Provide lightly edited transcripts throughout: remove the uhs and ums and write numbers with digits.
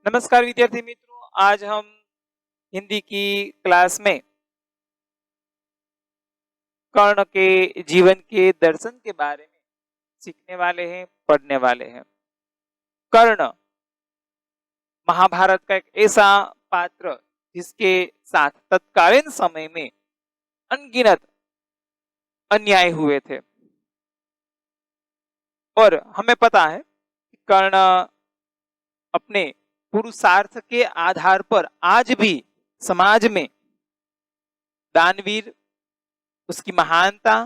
नमस्कार विद्यार्थी मित्रों, आज हम हिंदी की क्लास में कर्ण के जीवन के दर्शन के बारे में सीखने वाले हैं, पढ़ने वाले हैं। कर्ण महाभारत का एक ऐसा पात्र जिसके साथ तत्कालीन समय में अनगिनत अन्याय हुए थे और हमें पता है कि कर्ण अपने पुरुषार्थ के आधार पर आज भी समाज में दानवीर, उसकी महानता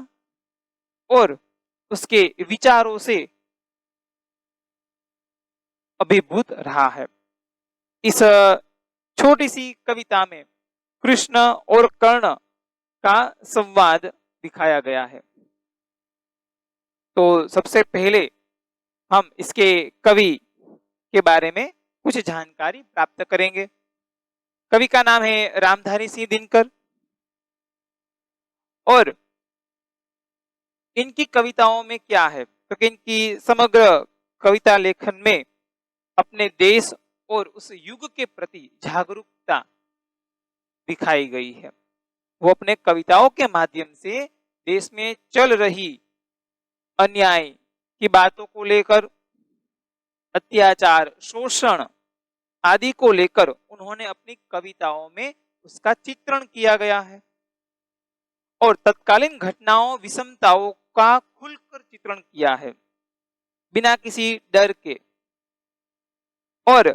और उसके विचारों से अभिभूत रहा है। इस छोटी सी कविता में कृष्ण और कर्ण का संवाद दिखाया गया है। तो सबसे पहले हम इसके कवि के बारे में कुछ जानकारी प्राप्त करेंगे। कवि का नाम है रामधारी सिंह दिनकर और इनकी कविताओं में क्या है, क्योंकि इनकी समग्र कविता लेखन में अपने देश और उस युग के प्रति जागरूकता दिखाई गई है। वो अपने कविताओं के माध्यम से देश में चल रही अन्याय की बातों को लेकर, अत्याचार, शोषण आदि को लेकर उन्होंने अपनी कविताओं में उसका चित्रण किया गया है और तत्कालीन घटनाओं, विषमताओं का खुलकर चित्रण किया है बिना किसी डर के। और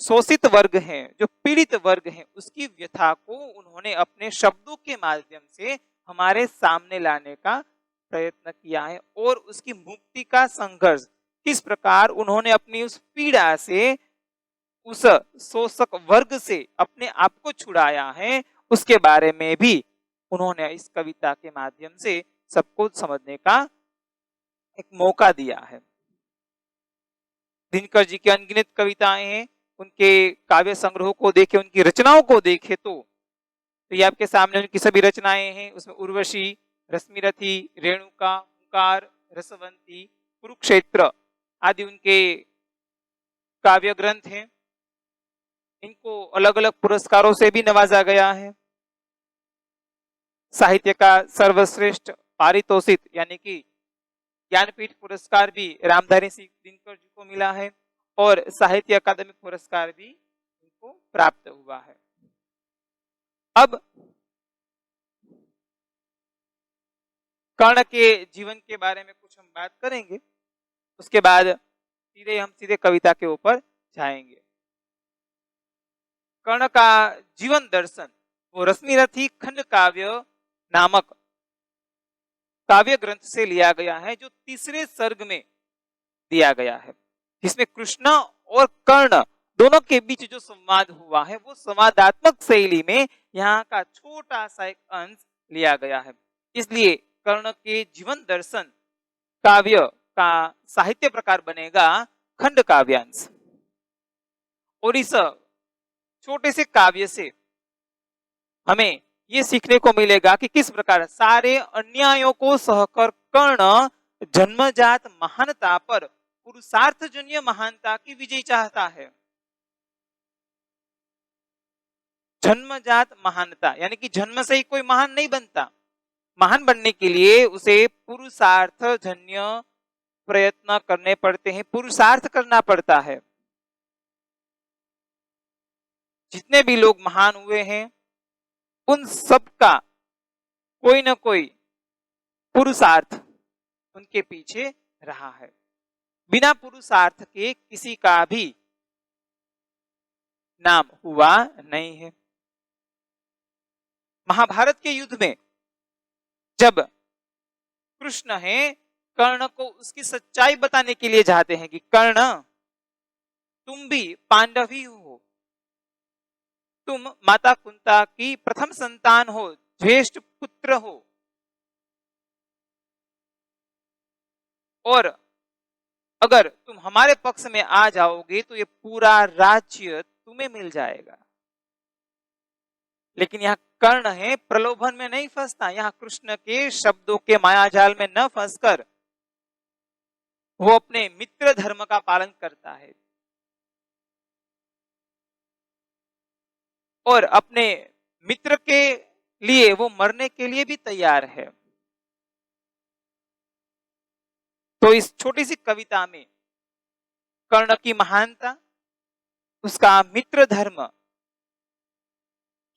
शोषित वर्ग हैं, जो पीड़ित वर्ग हैं, उसकी व्यथा को उन्होंने अपने शब्दों के माध्यम से हमारे सामने लाने का प्रयत्न किया है और उसकी मुक्ति का संघर्ष किस प्रकार उन्होंने अपनी उस पीड़ा से, उस शोषक वर्ग से अपने आप को छुड़ाया है, उसके बारे में भी उन्होंने इस कविता के माध्यम से सबको समझने का एक मौका दिया है। दिनकर जी की अनगिनत कविताएं हैं। उनके काव्य संग्रह को देखें, उनकी रचनाओं को देखें तो ये आपके सामने उनकी सभी रचनाएं हैं। उसमें उर्वशी, रश्मिरथी, रेणुका, हुंकार, रसवंती, कुरुक्षेत्र आदि उनके काव्य ग्रंथ हैं। इनको अलग अलग पुरस्कारों से भी नवाजा गया है। साहित्य का सर्वश्रेष्ठ पारितोषिक यानी कि ज्ञानपीठ पुरस्कार भी रामधारी सिंह दिनकर जी को मिला है और साहित्य अकादमी पुरस्कार भी इनको प्राप्त हुआ है। अब कर्ण के जीवन के बारे में कुछ हम बात करेंगे, उसके बाद सीधे कविता के ऊपर जाएंगे। कर्ण का जीवन दर्शन वो रश्मिरथी खंड काव्य नामक काव्य ग्रंथ से लिया गया है, जो तीसरे सर्ग में दिया गया है, जिसमें कृष्ण और कर्ण दोनों के बीच जो संवाद हुआ है वो संवादात्मक शैली में यहाँ का छोटा सा एक अंश लिया गया है। इसलिए कर्ण के जीवन दर्शन काव्य का साहित्य प्रकार बनेगा खंड काव्यांश। और इस छोटे से काव्य से हमें ये सीखने को मिलेगा कि किस प्रकार सारे अन्यायों को सहकर कर्ण जन्मजात महानता पर पुरुषार्थजन्य महानता की विजय चाहता है। जन्मजात महानता यानी कि जन्म से ही कोई महान नहीं बनता। महान बनने के लिए उसे पुरुषार्थजन्य प्रयत्न करने पड़ते हैं, पुरुषार्थ करना पड़ता है। जितने भी लोग महान हुए हैं उन सब का कोई ना कोई पुरुषार्थ उनके पीछे रहा है। बिना पुरुषार्थ के किसी का भी नाम हुआ नहीं है। महाभारत के युद्ध में जब कृष्ण है कर्ण को उसकी सच्चाई बताने के लिए जाते हैं कि कर्ण तुम भी पांडव ही हो, तुम माता कुंता की प्रथम संतान हो, ज्येष्ठ पुत्र हो और अगर तुम हमारे पक्ष में आ जाओगे तो ये पूरा राज्य तुम्हें मिल जाएगा। लेकिन यहाँ कर्ण है प्रलोभन में नहीं फंसता, यहाँ कृष्ण के शब्दों के मायाजाल में न फंसकर वो अपने मित्र धर्म का पालन करता है। और अपने मित्र के लिए वो मरने के लिए भी तैयार है। तो इस छोटी सी कविता में कर्ण की महानता, उसका मित्र धर्म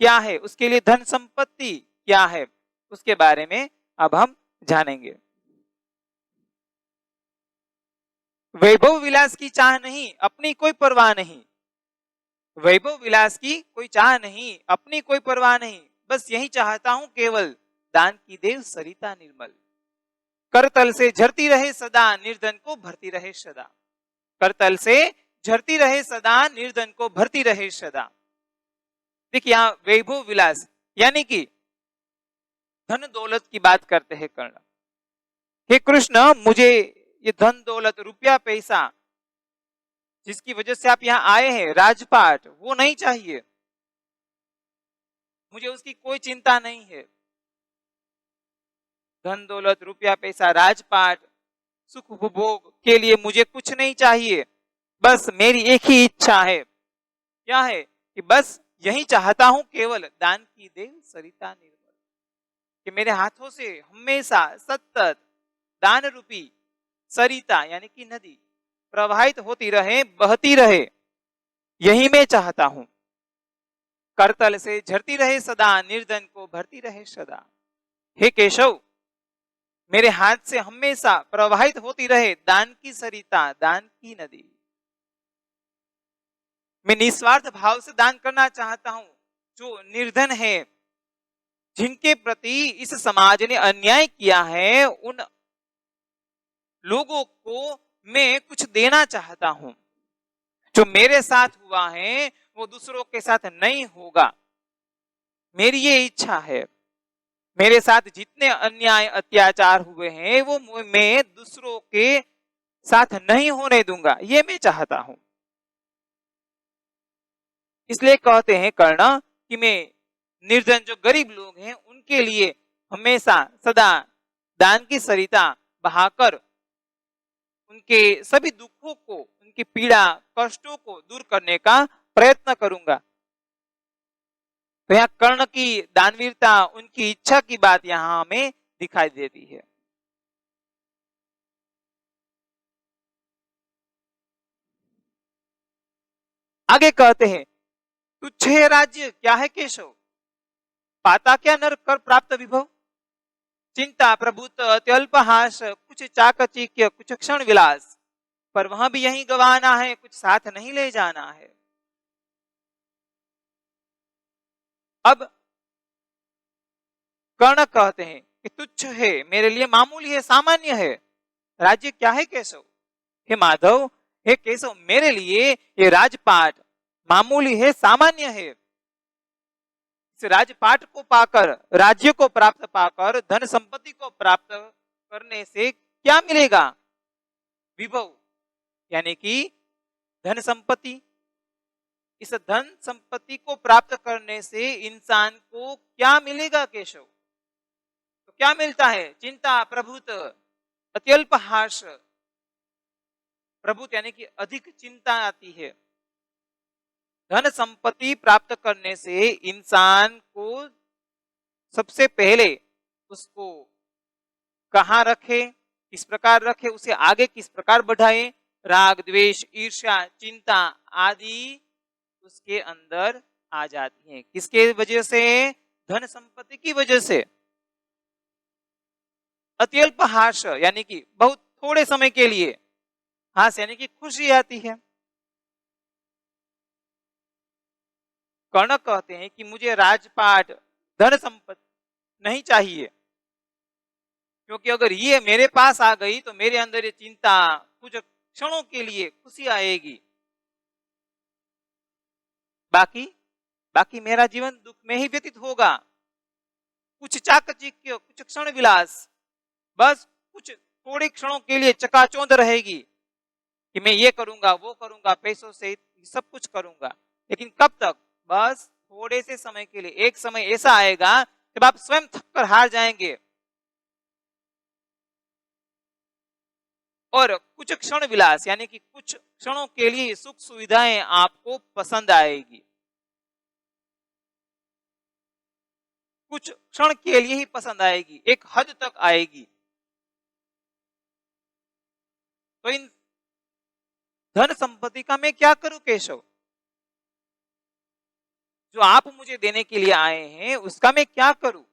क्या है, उसके लिए धन संपत्ति क्या है, उसके बारे में अब हम जानेंगे। वैभव विलास की चाह नहीं, अपनी कोई परवाह नहीं। वैभव विलास की कोई चाह नहीं, अपनी कोई परवाह नहीं, बस यही चाहता हूं केवल, दान की देव सरिता निर्मल। करतल से झरती रहे सदा, निर्धन को भरती रहे सदा। करतल से झरती रहे सदा, निर्धन को भरती रहे सदा। देखिए यहां वैभव विलास यानी कि धन दौलत की बात करते हैं कर्ण। हे कृष्ण, मुझे ये धन दौलत, रुपया पैसा, जिसकी वजह से आप यहाँ आए हैं, राजपाट, वो नहीं चाहिए। मुझे उसकी कोई चिंता नहीं है। धन दौलत, रुपया पैसा, राजपाट, सुख उपभोग के लिए मुझे कुछ नहीं चाहिए। बस मेरी एक ही इच्छा है, क्या है कि बस यही चाहता हूं केवल, दान की देव सरिता निर्मल, कि मेरे हाथों से हमेशा सतत दान रूपी सरिता यानी कि नदी प्रवाहित होती रहे, बहती रहे, यही मैं चाहता हूं। करतल से झरती रहे सदा, निर्धन को भरती रहे सदा। हे केशव, मेरे हाथ से हमेशा प्रवाहित होती रहे दान की सरिता, दान की नदी। मैं निस्वार्थ भाव से दान करना चाहता हूं। जो निर्धन है, जिनके प्रति इस समाज ने अन्याय किया है, उन लोगों को मैं कुछ देना चाहता हूं। जो मेरे साथ हुआ है वो दूसरों के साथ नहीं होगा, मेरी ये इच्छा है। मेरे साथ जितने अन्याय अत्याचार हुए हैं वो मैं दूसरों के साथ नहीं होने दूंगा, ये मैं चाहता हूं। इसलिए कहते हैं कर्ण कि मैं निर्धन जो गरीब लोग हैं उनके लिए हमेशा सदा दान की सरिता बहाकर उनके सभी दुखों को, उनकी पीड़ा कष्टों को दूर करने का प्रयत्न करूंगा। तो यहाँ कर्ण की दानवीरता, उनकी इच्छा की बात यहाँ हमें दिखाई देती है। आगे कहते हैं, तुच्छ है राज्य क्या है केशव, पाता क्या नर कर प्राप्त विभव। चिंता प्रभुत्व अत्यल्पहास, कुछ चाकचिक्य कुछ क्षण विलास, पर वहां भी यही गवाना है, कुछ साथ नहीं ले जाना है। अब कर्ण कहते हैं कि तुच्छ है, मेरे लिए मामूली है, सामान्य है। राज्य क्या है केशव, हे माधव, हे केशव, मेरे लिए ये राजपाट मामूली है, सामान्य है। इस राजपाट को पाकर, राज्य को प्राप्त पाकर, धन संपत्ति को प्राप्त करने से क्या मिलेगा, विभव यानी कि धन संपत्ति। इस धन संपत्ति को प्राप्त करने से इंसान को क्या मिलेगा केशव, तो क्या मिलता है, चिंता प्रभुत अत्यल्पहास, प्रभुत यानी कि अधिक चिंता आती है। धन संपत्ति प्राप्त करने से इंसान को सबसे पहले उसको कहाँ रखे, किस प्रकार रखे, उसे आगे किस प्रकार बढ़ाए, राग द्वेष ईर्ष्या चिंता आदि उसके अंदर आ जाती हैं। किसके वजह से, धन संपत्ति की वजह से। अत्यल्प हास यानी कि बहुत थोड़े समय के लिए, हास यानी कि खुशी आती है। कर्ण कहते हैं कि मुझे राजपाट, धन संपत्ति नहीं चाहिए, क्योंकि अगर ये मेरे पास आ गई तो मेरे अंदर ये चिंता कुछ क्षणों के लिए खुशी आएगी, बाकी बाकी मेरा जीवन दुख में ही व्यतीत होगा। कुछ चाकचिक्य कुछ क्षण विलास, बस कुछ थोड़े क्षणों के लिए चकाचौंध रहेगी कि मैं ये करूंगा वो करूंगा, पैसों से सब कुछ करूंगा, लेकिन कब तक, बस थोड़े से समय के लिए। एक समय ऐसा आएगा जब आप स्वयं थककर हार जाएंगे और कुछ क्षण विलास यानी कि कुछ क्षणों के लिए सुख सुविधाएं आपको पसंद आएगी। कुछ क्षण के लिए ही पसंद आएगी, एक हद तक आएगी। तो इन धन संपत्ति का मैं क्या करूं केशव? जो आप मुझे देने के लिए आए हैं उसका मैं क्या करूं?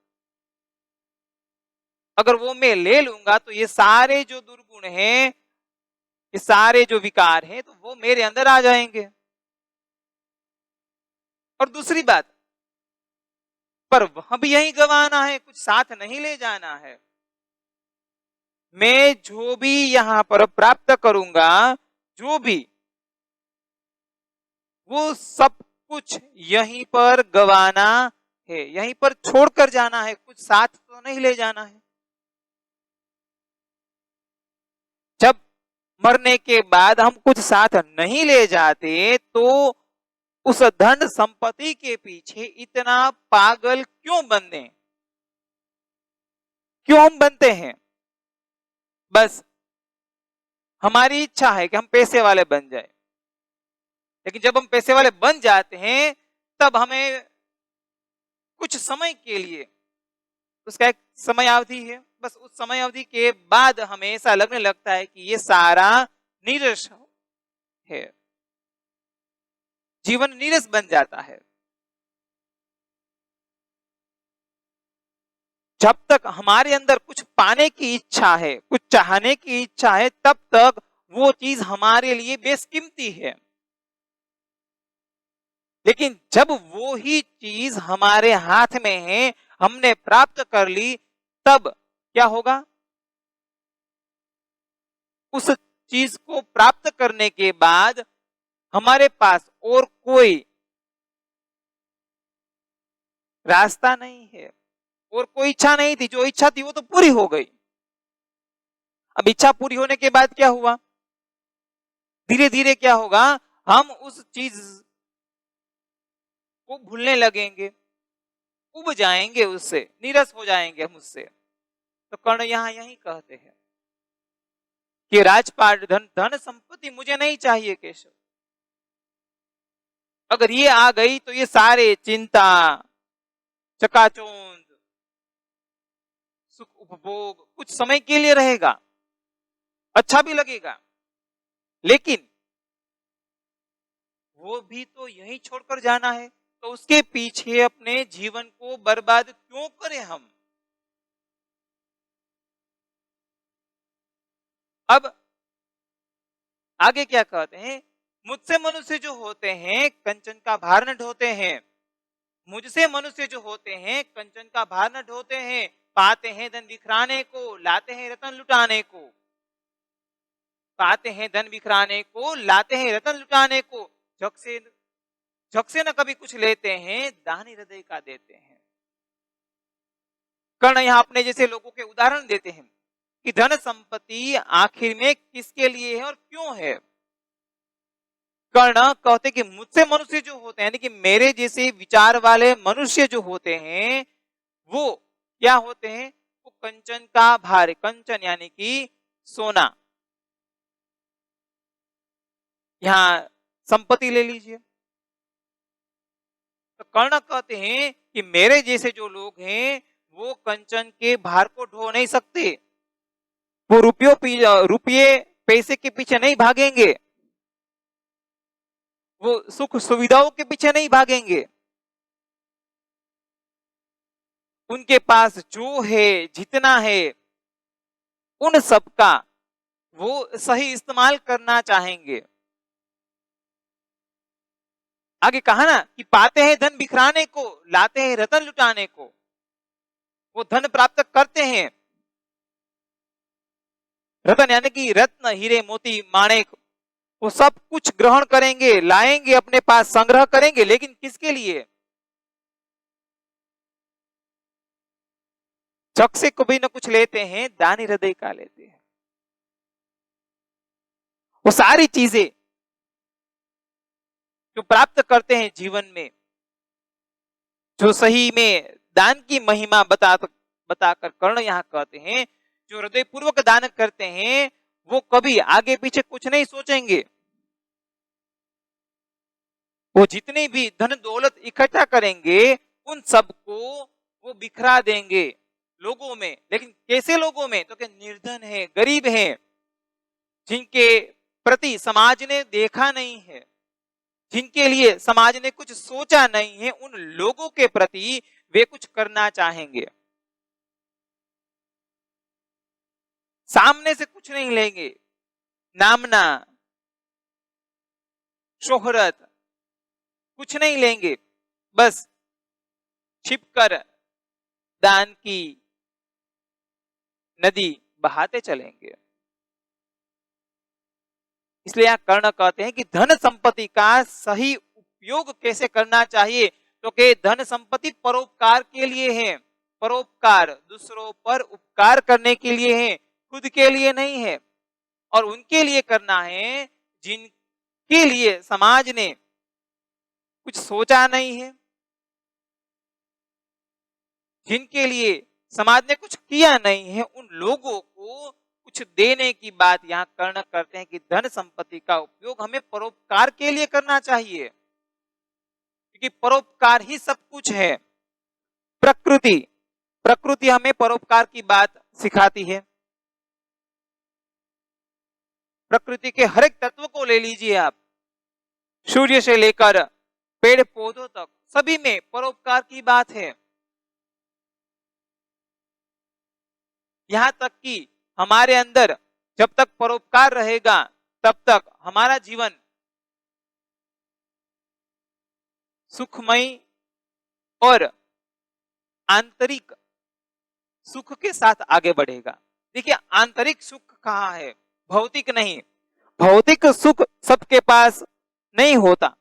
अगर वो मैं ले लूंगा तो ये सारे जो दुर्गुण हैं, ये सारे जो विकार हैं, तो वो मेरे अंदर आ जाएंगे। और दूसरी बात, पर वह भी यही गंवाना है, कुछ साथ नहीं ले जाना है। मैं जो भी यहां पर प्राप्त करूंगा, जो भी, वो सब कुछ यहीं पर गंवाना है, यहीं पर छोड़कर जाना है, कुछ साथ तो नहीं ले जाना है। जब मरने के बाद हम कुछ साथ नहीं ले जाते तो उस धन संपत्ति के पीछे इतना पागल क्यों बनते हैं? क्यों हम बनते हैं? बस हमारी इच्छा है कि हम पैसे वाले बन जाए, लेकिन जब हम पैसे वाले बन जाते हैं तब हमें कुछ समय के लिए, उसका एक समय अवधि है, बस उस समय अवधि के बाद हमें ऐसा लगने लगता है कि ये सारा नीरस है, जीवन नीरस बन जाता है। जब तक हमारे अंदर कुछ पाने की इच्छा है, कुछ चाहने की इच्छा है, तब तक वो चीज हमारे लिए बेशकीमती है। लेकिन जब वो ही चीज हमारे हाथ में है, हमने प्राप्त कर ली, तब क्या होगा? उस चीज को प्राप्त करने के बाद हमारे पास और कोई रास्ता नहीं है, और कोई इच्छा नहीं थी, जो इच्छा थी वो तो पूरी हो गई। अब इच्छा पूरी होने के बाद क्या हुआ? धीरे धीरे क्या होगा? हम उस चीज को भूलने लगेंगे, उब जाएंगे, उससे नीरस हो जाएंगे हम उससे। तो कर्ण यहां यही कहते हैं कि राजपाट, धन धन संपत्ति मुझे नहीं चाहिए केशव। अगर ये आ गई तो ये सारे चिंता, चकाचौंध, सुख उपभोग कुछ समय के लिए रहेगा, अच्छा भी लगेगा, लेकिन वो भी तो यही छोड़कर जाना है। तो उसके पीछे अपने जीवन को बर्बाद क्यों करें हम? अब आगे क्या कहते हैं? मुझसे मनुष्य जो होते हैं कंचन का भार न ढोते हैं। मुझसे मनुष्य जो होते हैं कंचन का भार न ढोते हैं। पाते हैं धन बिखराने को, लाते हैं रतन लुटाने को। पाते हैं धन बिखराने को, लाते हैं रतन लुटाने को। झक से न कभी कुछ लेते हैं, दानी हृदय का देते हैं। कर्ण यहाँ अपने जैसे लोगों के उदाहरण देते हैं कि धन संपत्ति आखिर में किसके लिए है और क्यों है। कर्ण कहते कि मुझसे मनुष्य जो होते हैं, यानी कि मेरे जैसे विचार वाले मनुष्य जो होते हैं, वो क्या होते हैं? वो कंचन का भार, कंचन यानी कि सोना, यहां संपत्ति ले लीजिए। तो कर्ण कहते हैं कि मेरे जैसे जो लोग हैं वो कंचन के भार को ढो नहीं सकते, वो रुपये पैसे के पीछे नहीं भागेंगे, वो सुख सुविधाओं के पीछे नहीं भागेंगे। उनके पास जो है, जितना है, उन सब का वो सही इस्तेमाल करना चाहेंगे। आगे कहा ना कि पाते हैं धन बिखराने को, लाते हैं रतन लुटाने को। वो धन प्राप्त करते हैं, रतन यानी कि रत्न, हीरे, मोती, माणिक, वो सब कुछ ग्रहण करेंगे, लाएंगे, अपने पास संग्रह करेंगे, लेकिन किसके लिए? झक से कभी न कुछ लेते हैं, दानी हृदय का लेते हैं। वो सारी चीजें जो प्राप्त करते हैं जीवन में, जो सही में दान की महिमा बताकर कर्ण यहाँ कहते हैं, जो हृदय पूर्वक दान करते हैं वो कभी आगे पीछे कुछ नहीं सोचेंगे। वो जितनी भी धन दौलत इकट्ठा करेंगे, उन सबको वो बिखरा देंगे लोगों में। लेकिन कैसे लोगों में? तो कि निर्धन है, गरीब है, जिनके प्रति समाज ने देखा नहीं है, जिनके लिए समाज ने कुछ सोचा नहीं है, उन लोगों के प्रति वे कुछ करना चाहेंगे। सामने से कुछ नहीं लेंगे, नामना, शोहरत कुछ नहीं लेंगे, बस छिपकर दान की नदी बहाते चलेंगे। इसलिए यहाँ कर्ण कहते हैं कि धन संपत्ति का सही उपयोग कैसे करना चाहिए, तो कि धन संपत्ति परोपकार के लिए है। परोपकार दूसरों पर उपकार करने के लिए है, खुद के लिए नहीं है। और उनके लिए करना है जिनके लिए समाज ने कुछ सोचा नहीं है, जिनके लिए समाज ने कुछ किया नहीं है, उन लोगों को कुछ देने की बात यहाँ कर्ण करते हैं कि धन संपत्ति का उपयोग हमें परोपकार के लिए करना चाहिए, क्योंकि परोपकार ही सब कुछ है। प्रकृति प्रकृति हमें परोपकार की बात सिखाती है। प्रकृति के हर एक तत्व को ले लीजिए आप, सूर्य से लेकर पेड़ पौधों तक, सभी में परोपकार की बात है। यहां तक कि हमारे अंदर जब तक परोपकार रहेगा तब तक हमारा जीवन सुखमय और आंतरिक सुख के साथ आगे बढ़ेगा। देखिए, आंतरिक सुख कहाँ है? भौतिक नहीं। भौतिक सुख सबके पास नहीं होता,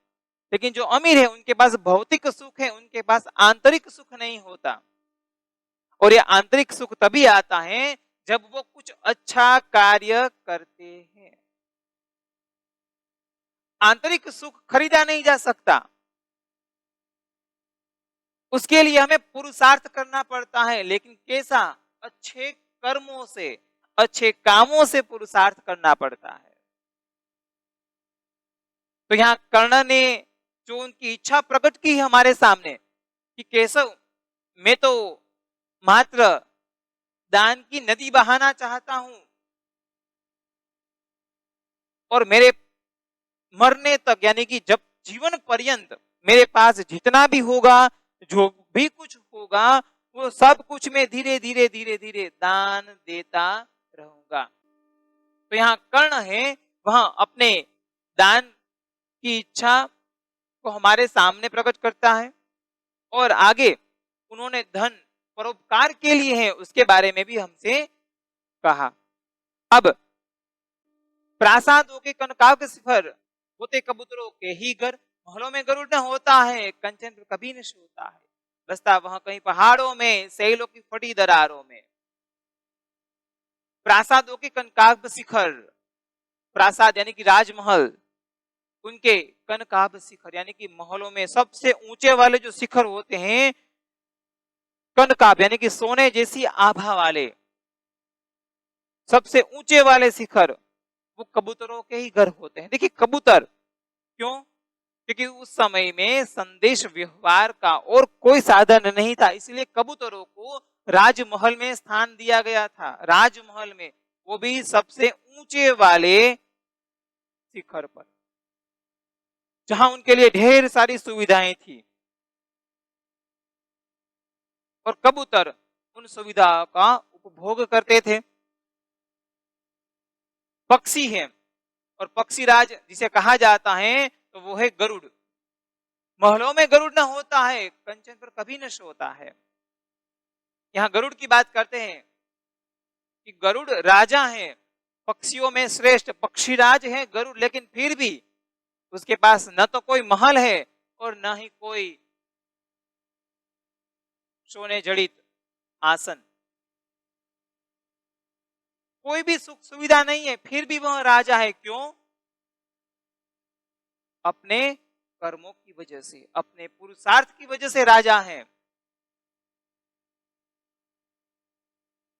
लेकिन जो अमीर है उनके पास भौतिक सुख है, उनके पास आंतरिक सुख नहीं होता। और ये आंतरिक सुख तभी आता है जब वो कुछ अच्छा कार्य करते हैं। आंतरिक सुख खरीदा नहीं जा सकता, उसके लिए हमें पुरुषार्थ करना पड़ता है। लेकिन कैसा? अच्छे कर्मों से, अच्छे कामों से पुरुषार्थ करना पड़ता है। तो यहाँ कर्ण ने जो उनकी इच्छा प्रकट की है हमारे सामने कि केशव, मैं तो मात्र दान की नदी बहाना चाहता हूं, और मेरे मरने तक, यानी कि जब जीवन पर्यंत मेरे पास जितना भी होगा, जो भी कुछ होगा, वो सब कुछ मैं धीरे धीरे धीरे धीरे दान देता रहूंगा। तो यहाँ कर्ण है, वह अपने दान की इच्छा को हमारे सामने प्रकट करता है, और आगे उन्होंने धन परोपकार के लिए है उसके बारे में भी हमसे कहा। अब प्रासादों के कनकाव के शिखर होते कबूतरों के ही घर, महलों में गरुड़ न होता है, कंचन पर कभी न सोता है, बसता वहां कहीं पहाड़ों में, सैलों की फटी दरारों में। प्रासादों के कनकाव शिखर, प्रासाद यानी कि राजमहल, उनके कनकाभ शिखर यानी कि महलों में सबसे ऊंचे वाले जो शिखर होते हैं, कनकाभ यानी कि सोने जैसी आभा वाले सबसे ऊंचे वाले शिखर, वो कबूतरों के ही घर होते हैं। देखिए, कबूतर क्यों? क्योंकि उस समय में संदेश व्यवहार का और कोई साधन नहीं था, इसलिए कबूतरों को राजमहल में स्थान दिया गया था। राजमहल में, वो भी सबसे ऊंचे वाले शिखर पर, जहां उनके लिए ढेर सारी सुविधाएं थी, और कबूतर उन सुविधाओं का उपभोग करते थे। पक्षी है, और पक्षी राज जिसे कहा जाता है, तो वो है गरुड़। महलों में गरुड़ न होता है, कंचन पर कभी न सोता है। यहाँ गरुड़ की बात करते हैं कि गरुड़ राजा है, पक्षियों में श्रेष्ठ पक्षीराज है गरुड़, लेकिन फिर भी उसके पास न तो कोई महल है और न ही कोई सोने जड़ित आसन, कोई भी सुख सुविधा नहीं है, फिर भी वह राजा है। क्यों? अपने कर्मों की वजह से, अपने पुरुषार्थ की वजह से राजा है।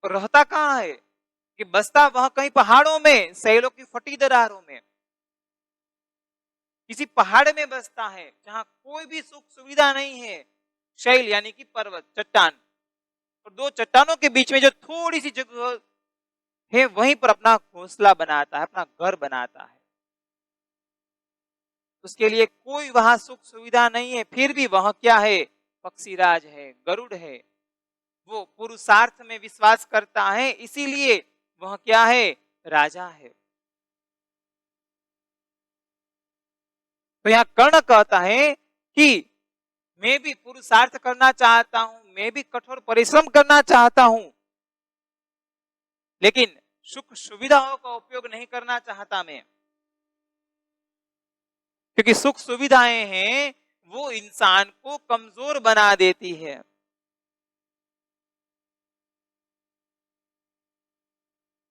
और रहता कहां है? कि बसता वह कहीं पहाड़ों में, सैलों की फटी दरारों में, किसी पहाड़ में बसता है जहां कोई भी सुख सुविधा नहीं है। शैल यानी कि पर्वत, चट्टान, और दो चट्टानों के बीच में जो थोड़ी सी जगह है वहीं पर अपना घोंसला बनाता है, अपना घर बनाता है। उसके लिए कोई वहां सुख सुविधा नहीं है, फिर भी वह क्या है? पक्षीराज है, गरुड़ है। वो पुरुषार्थ में विश्वास करता है, इसीलिए वह क्या है? राजा है। तो यहाँ कर्ण कहता है कि मैं भी पुरुषार्थ करना चाहता हूं, मैं भी कठोर परिश्रम करना चाहता हूं, लेकिन सुख सुविधाओं का उपयोग नहीं करना चाहता मैं, क्योंकि सुख सुविधाएं हैं वो इंसान को कमजोर बना देती है।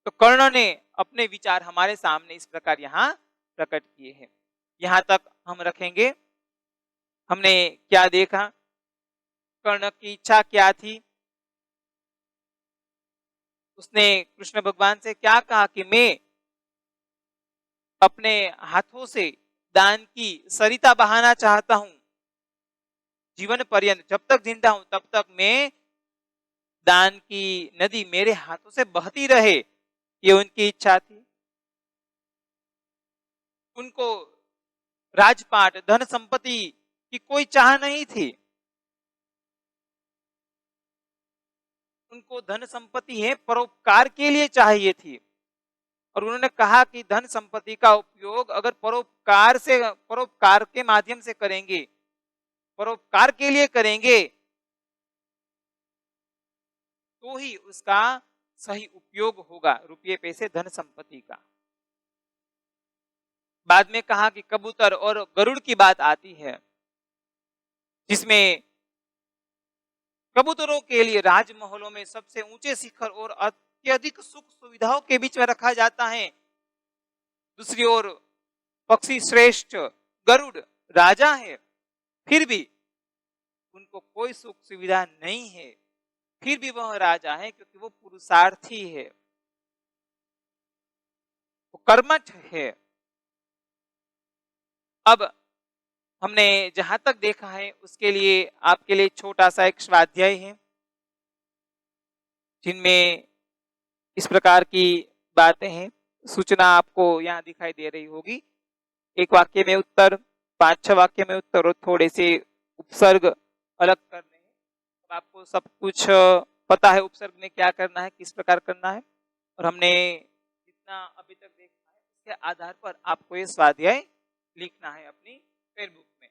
तो कर्ण ने अपने विचार हमारे सामने इस प्रकार यहाँ प्रकट किए हैं। यहां तक हम रखेंगे। हमने क्या देखा? कर्ण की इच्छा क्या थी? उसने कृष्ण भगवान से क्या कहा कि मैं अपने हाथों से दान की सरिता बहाना चाहता हूं, जीवन पर्यंत जब तक जिंदा हूं तब तक मैं दान की नदी मेरे हाथों से बहती रहे, ये उनकी इच्छा थी। उनको राजपाट धन संपत्ति की कोई चाह नहीं थी। उनको धन संपत्ति है परोपकार के लिए चाहिए थी, और उन्होंने कहा कि धन संपत्ति का उपयोग अगर परोपकार के माध्यम से करेंगे, परोपकार के लिए करेंगे, तो ही उसका सही उपयोग होगा, रुपये पैसे धन संपत्ति का। बाद में कहा कि कबूतर और गरुड़ की बात आती है, जिसमें कबूतरों के लिए राजमहलों में सबसे ऊंचे शिखर और अत्यधिक सुख सुविधाओं के बीच में रखा जाता है। दूसरी ओर पक्षी श्रेष्ठ गरुड़ राजा है, फिर भी उनको कोई सुख सुविधा नहीं है, फिर भी वह राजा है क्योंकि वो पुरुषार्थी है, वो कर्मठ है। अब हमने जहां तक देखा है उसके लिए आपके लिए छोटा सा एक स्वाध्याय है, जिनमें इस प्रकार की बातें हैं। सूचना आपको यहाँ दिखाई दे रही होगी। एक वाक्य में उत्तर, 5-6 वाक्य में उत्तर और थोड़े से उपसर्ग अलग करने हैं। अब आपको सब कुछ पता है उपसर्ग में क्या करना है, किस प्रकार करना है, और हमने जितना अभी तक देखा है उसके आधार पर आपको ये स्वाध्याय लिखना है अपनी फेसबुक में।